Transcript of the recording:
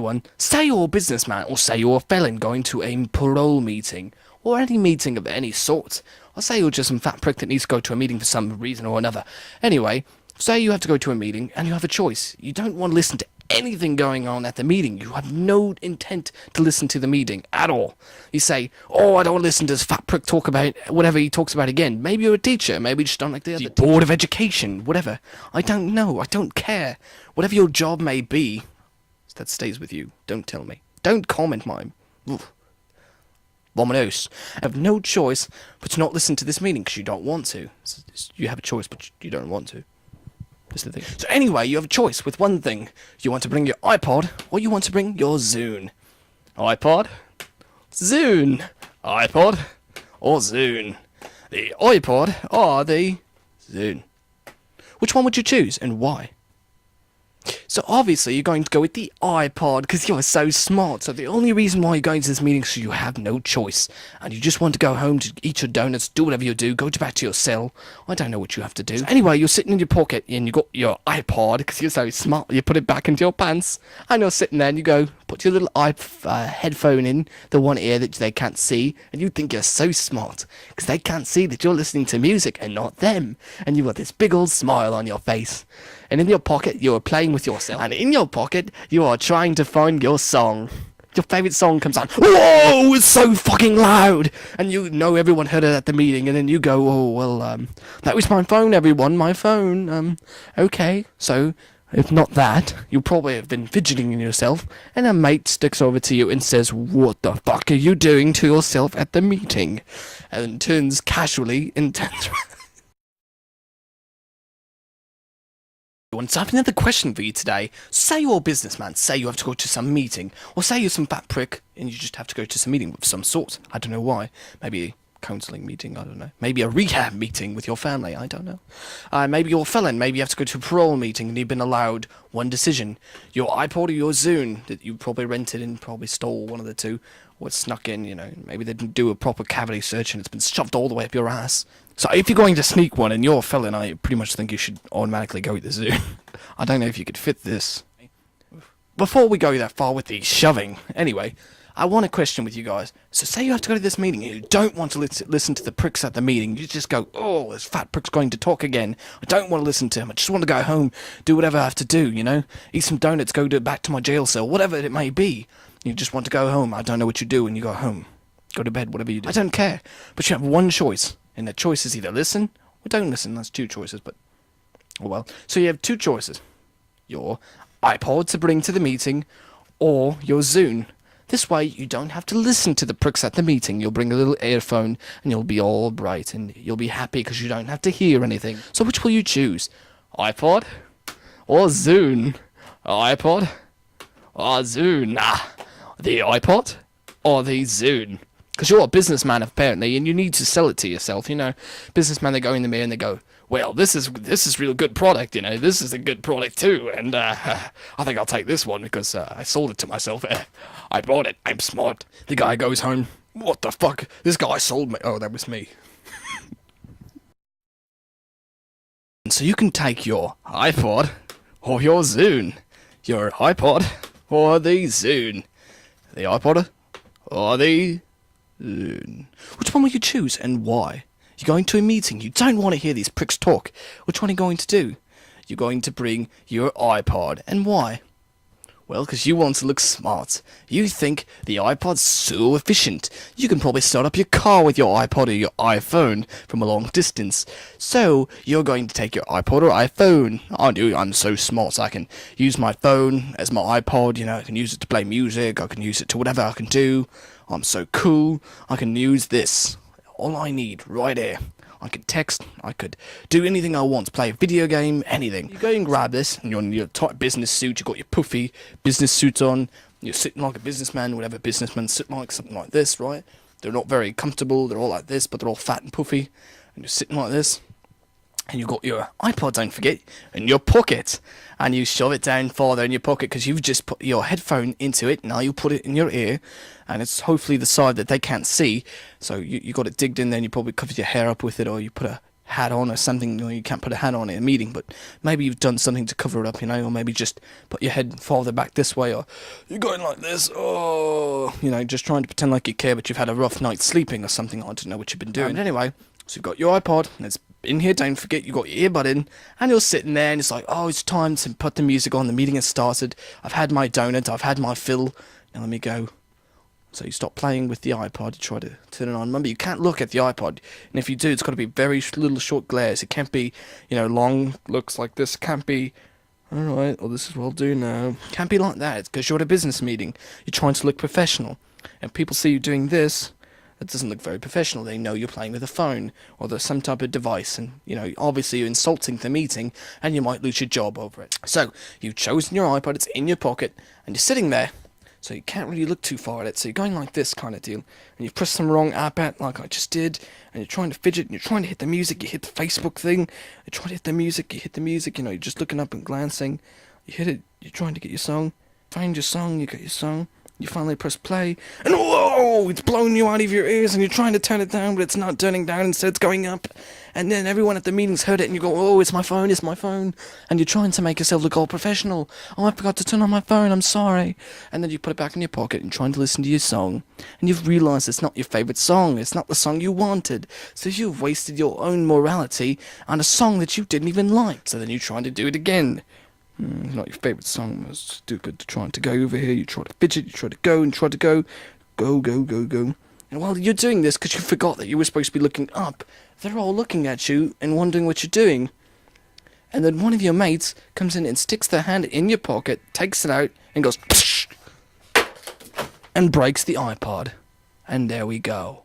everyone, say you're a businessman, or say you're a felon going to a parole meeting, or any meeting of any sort, or say you're just some fat prick that needs to go to a meeting for some reason or another. Anyway, say you have to go to a meeting, and you have a choice. You don't want to listen to anything going on at the meeting. You have no intent to listen to the meeting at all. You say, oh, I don't want to listen to this fat prick talk about whatever he talks about again. Maybe you're a teacher. Maybe you just don't like the other board of education. Whatever. I don't know. I don't care. Whatever your job may be, that stays with you. Don't tell me. Don't comment mine. Vominos. I have no choice but to not listen to this meeting because you don't want to. You have a choice, but you don't want to. That's the thing. So anyway, you have a choice with one thing. You want to bring your iPod, or you want to bring your Zune. iPod, Zune. iPod, or Zune. The iPod or the Zune. Which one would you choose, and why? So obviously you're going to go with the iPod because you're so smart. So the only reason why you're going to this meeting is so you have no choice. And you just want to go home to eat your donuts, do whatever you do, go back to your cell. I don't know what you have to do. So anyway, you're sitting in your pocket and you got your iPod because you're so smart. You put it back into your pants and you're sitting there and you go, put your little headphone in the one ear that they can't see. And you think you're so smart because they can't see that you're listening to music and not them. And you've got this big old smile on your face. And in your pocket, you are playing with yourself. And in your pocket, you are trying to find your song. Your favourite song comes on. Whoa, it's so fucking loud! And you know everyone heard it at the meeting. And then you go, oh, well, that was my phone, everyone. My phone. Okay. So, if not that, you probably have been fidgeting in yourself. And a mate sticks over to you and says, what the fuck are you doing to yourself at the meeting? And turns casually and turns around. So I have another question for you today. Say you're a businessman, say you have to go to some meeting, or say you're some fat prick and you just have to go to some meeting of some sort. I don't know why. Maybe a counselling meeting, I don't know. Maybe a rehab meeting with your family, I don't know. Maybe you're a felon, maybe you have to go to a parole meeting and you've been allowed one decision. Your iPod or your Zune that you probably rented and probably stole, one of the two, or it's snuck in, you know. Maybe they didn't do a proper cavity search and it's been shoved all the way up your ass. So if you're going to sneak one and you're a felon, I pretty much think you should automatically go with the Zune. I don't know if you could fit this. Before we go that far with the shoving, anyway, I want a question with you guys. So say you have to go to this meeting and you don't want to listen to the pricks at the meeting. You just go, oh, this fat prick's going to talk again. I don't want to listen to him. I just want to go home, do whatever I have to do, you know? Eat some donuts, back to my jail cell, whatever it may be. You just want to go home. I don't know what you do when you go home. Go to bed, whatever you do. I don't care. But you have one choice. And the choice is either listen or don't listen. That's two choices, but oh well. So you have two choices. Your iPod to bring to the meeting or your Zune. This way you don't have to listen to the pricks at the meeting. You'll bring a little earphone and you'll be all bright and you'll be happy because you don't have to hear anything. So which will you choose? iPod or Zune? iPod or Zune? The iPod or the Zune? Because you're a businessman apparently, and you need to sell it to yourself, you know. Businessmen, they go in the mirror and they go, well, this is real good product, you know. This is a good product too, and I think I'll take this one because I sold it to myself. I bought it. I'm smart. The guy goes home. What the fuck? This guy sold me. Oh, that was me. So you can take your iPod or your Zune. Your iPod or the Zune. The iPod or the Zune. Which one will you choose and why? You're going to a meeting. You don't want to hear these pricks talk. Which one are you going to do? You're going to bring your iPod. And why? Well, because you want to look smart. You think the iPod's so efficient. You can probably start up your car with your iPod or your iPhone from a long distance. So, you're going to take your iPod or iPhone. I'm so smart, I can use my phone as my iPod, you know, I can use it to play music, I can use it to whatever I can do. I'm so cool, I can use this. All I need, right here. I could text, I could do anything I want, play a video game, anything. You go and grab this, and you're in your tight business suit, you've got your puffy business suit on, you're sitting like a businessman, whatever businessmen sit like, something like this, right? They're not very comfortable, they're all like this, but they're all fat and puffy, and you're sitting like this, and you've got your iPod, don't forget, in your pocket, and you shove it down farther in your pocket, because you've just put your headphone into it, now you put it in your ear, and it's hopefully the side that they can't see, so you got it digged in there, and you probably covered your hair up with it, or you put a hat on or something. You can't put a hat on in a meeting, but maybe you've done something to cover it up, or maybe just put your head farther back this way, or you're going like this, just trying to pretend like you care, but you've had a rough night sleeping or something. I don't know what you've been doing. Anyway, so you've got your iPod, and it's in here, don't forget, you got your earbud in, and you're sitting there, and it's like, oh, it's time to put the music on, the meeting has started, I've had my donut, I've had my fill, now let me go. So you stop playing with the iPod, you try to turn it on. Remember, you can't look at the iPod, and if you do, it's got to be very little short glares. It can't be, long looks like this. It can't be, alright, well, this is what I'll do now. Can't be like that, because you're at a business meeting. You're trying to look professional, and people see you doing this. It doesn't look very professional. They know you're playing with a phone, or there's some type of device, and, obviously you're insulting the meeting, and you might lose your job over it. So, you've chosen your iPod, it's in your pocket, and you're sitting there, so you can't really look too far at it, so you're going like this kind of deal, and you've pressed some wrong app at, like I just did, and you're trying to fidget, and you're trying to hit the music, you hit the Facebook thing, you're trying to hit the music, you're just looking up and glancing, you hit it, you're trying to get your song, find your song, you got your song, you finally press play, and whoa, it's blowing you out of your ears, and you're trying to turn it down, but it's not turning down, instead it's going up, and then everyone at the meeting's heard it, and you go, oh, it's my phone, and you're trying to make yourself look all professional. Oh, I forgot to turn on my phone, I'm sorry. And then you put it back in your pocket and trying to listen to your song, and you've realised it's not your favourite song, it's not the song you wanted, so you've wasted your own morality on a song that you didn't even like, so then you're trying to do it again. Not your favourite song, was stupid, trying to go over here, you try to fidget, you try to go, and try to go, and while you're doing this, because you forgot that you were supposed to be looking up, they're all looking at you and wondering what you're doing. And then one of your mates comes in and sticks their hand in your pocket, takes it out, and goes, psh, and breaks the iPod. And there we go.